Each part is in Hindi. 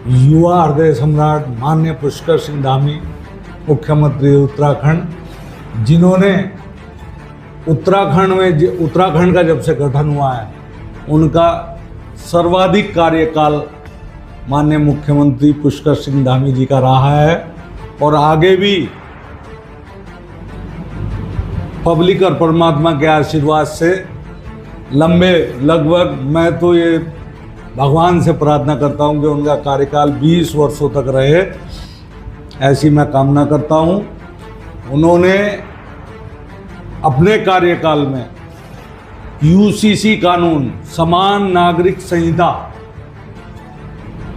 युवा हृदय सम्राट माननीय पुष्कर सिंह धामी, मुख्यमंत्री उत्तराखंड, जिन्होंने उत्तराखंड का जब से गठन हुआ है उनका सर्वाधिक कार्यकाल माननीय मुख्यमंत्री पुष्कर सिंह धामी जी का रहा है और आगे भी पब्लिक और परमात्मा के आशीर्वाद से लंबे, लगभग मैं तो ये भगवान से प्रार्थना करता हूँ कि उनका कार्यकाल 20 वर्षों तक रहे, ऐसी मैं कामना करता हूँ। उन्होंने अपने कार्यकाल में यूसीसी कानून, समान नागरिक संहिता,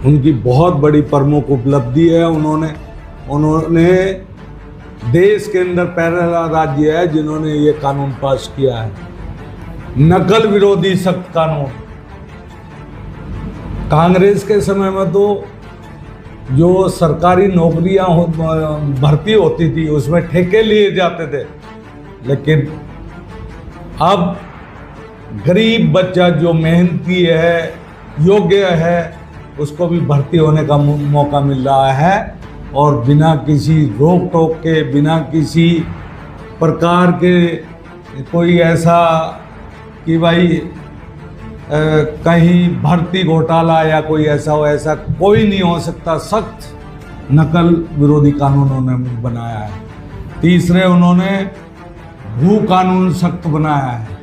उनकी बहुत बड़ी प्रमुख उपलब्धि है। उन्होंने देश के अंदर पहला राज्य है जिन्होंने ये कानून पास किया है। नकल विरोधी सख्त कानून, कांग्रेस के समय में तो जो सरकारी नौकरियां भर्ती होती थी उसमें ठेके लिए जाते थे, लेकिन अब गरीब बच्चा जो मेहनती है, योग्य है, उसको भी भर्ती होने का मौका मिल रहा है और बिना किसी रोक टोक के, बिना किसी प्रकार के कोई ऐसा कि भाई कहीं भर्ती घोटाला या कोई ऐसा हो, ऐसा कोई नहीं हो सकता। सख्त नकल विरोधी कानून उन्होंने बनाया है। तीसरे, उन्होंने भू कानून सख्त बनाया है।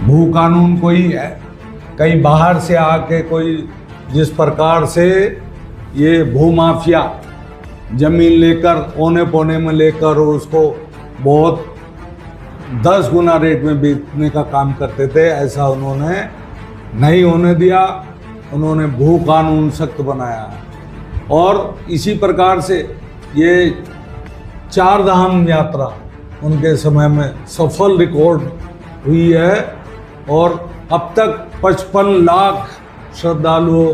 भू कानून कोई कहीं बाहर से आके कोई जिस प्रकार से ये भू माफिया जमीन लेकर औने पौने में लेकर उसको बहुत 10 गुना रेट में बेचने का काम करते थे, ऐसा उन्होंने नहीं होने दिया। उन्होंने भू कानून सख्त बनाया और इसी प्रकार से ये 4 धाम यात्रा उनके समय में सफल रिकॉर्ड हुई है और अब तक 55 लाख श्रद्धालुओं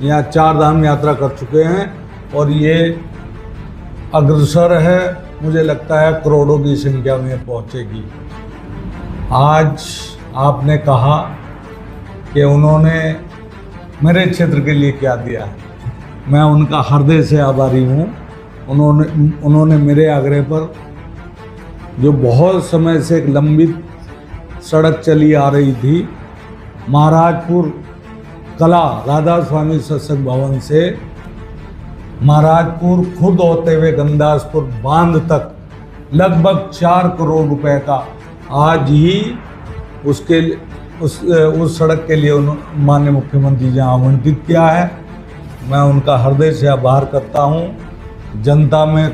यहाँ 4 धाम यात्रा कर चुके हैं और ये अग्रसर है, मुझे लगता है करोड़ों की संख्या में पहुँचेगी। आज आपने कहा कि उन्होंने मेरे क्षेत्र के लिए क्या दिया है, मैं उनका हृदय से आभारी हूँ। उन्होंने मेरे आग्रह पर जो बहुत समय से एक लंबित सड़क चली आ रही थी, महाराजपुर कला राधा स्वामी सत्संग भवन से महाराजपुर खुर्द होते हुए गंदासपुर बांध तक लगभग 4 करोड़ रुपए का आज ही उस सड़क के लिए माननीय मुख्यमंत्री जी आवंटित किया है। मैं उनका हृदय से आभार करता हूँ। जनता में,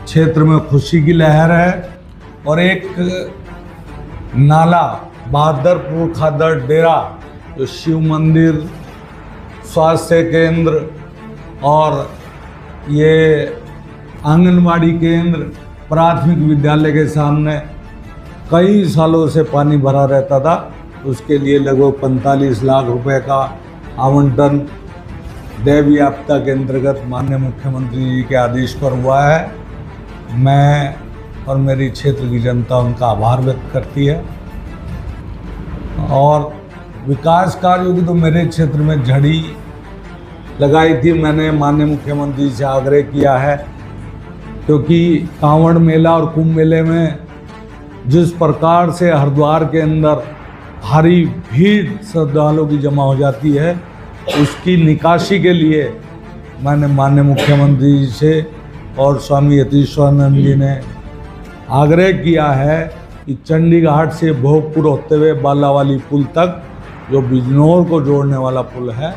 क्षेत्र में खुशी की लहर है और एक नाला बहादुरपुर खादर डेरा, जो शिव मंदिर, स्वास्थ्य केंद्र और ये आंगनबाड़ी केंद्र, प्राथमिक विद्यालय के सामने कई सालों से पानी भरा रहता था, उसके लिए लगभग 45 लाख रुपए का आवंटन दैवीय आपदा के अंतर्गत माननीय मुख्यमंत्री जी के आदेश पर हुआ है। मैं और मेरी क्षेत्र की जनता उनका आभार व्यक्त करती है और विकास कार्यों की तो मेरे क्षेत्र में झड़ी लगाई थी। मैंने माननीय मुख्यमंत्री से आग्रह किया है, क्योंकि कांवड़ मेला और कुंभ मेले में जिस प्रकार से हरिद्वार के अंदर भारी भीड़ श्रद्धालुओं की जमा हो जाती है, उसकी निकासी के लिए मैंने माननीय मुख्यमंत्री जी से और स्वामी यतीश्वरानंद जी ने आग्रह किया है कि चंडीघाट से भोगपुर होते हुए बालावाली पुल तक, जो बिजनौर को जोड़ने वाला पुल है,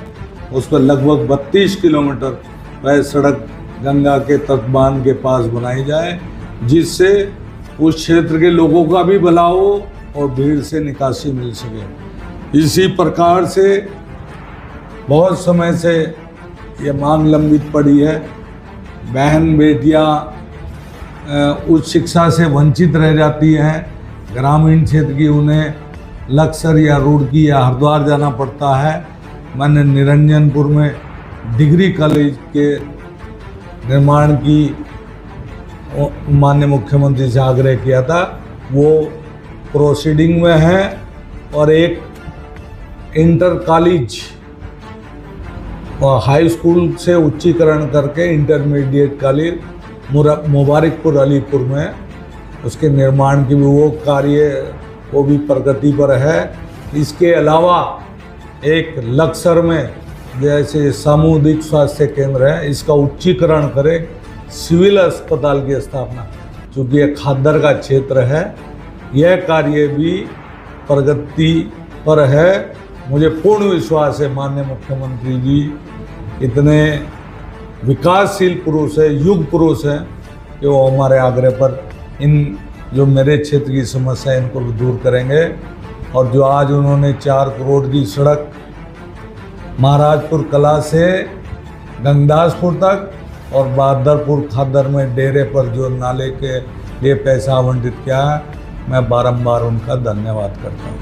उस पर लगभग 32 किलोमीटर वह सड़क गंगा के तटबांध के पास बनाई जाए, जिससे उस क्षेत्र के लोगों का भी भला हो और भीड़ से निकासी मिल सके। इसी प्रकार से बहुत समय से ये मांग लंबित पड़ी है। बहन बेटियां उच्च शिक्षा से वंचित रह जाती हैं, ग्रामीण क्षेत्र की उन्हें लक्सर या रुड़की या हरिद्वार जाना पड़ता है। मैंने निरंजनपुर में डिग्री कॉलेज के निर्माण की माननीय मुख्यमंत्री से आग्रह किया था, वो प्रोसीडिंग में है और एक इंटर कॉलेज और हाई स्कूल से उच्चीकरण करके इंटरमीडिएट कॉलेज मुबारकपुर अलीपुर में उसके निर्माण की भी वो कार्य वो भी प्रगति पर है। इसके अलावा एक लक्सर में जैसे सामुदायिक स्वास्थ्य केंद्र है, इसका उच्चीकरण करें, सिविल अस्पताल की स्थापना, चूँकि यह खादर का क्षेत्र है, यह कार्य भी प्रगति पर है। मुझे पूर्ण विश्वास है माननीय मुख्यमंत्री जी इतने विकासशील पुरुष है, युग पुरुष हैं कि वो हमारे आग्रह पर इन जो मेरे क्षेत्र की समस्या है इनको भी दूर करेंगे। और जो आज उन्होंने 4 करोड़ की सड़क महाराजपुर कला से गंगदासपुर तक और बहादुरपुर खादर में डेरे पर जो नाले के लिए पैसा आवंटित किया है, मैं बारंबार उनका धन्यवाद करता हूँ।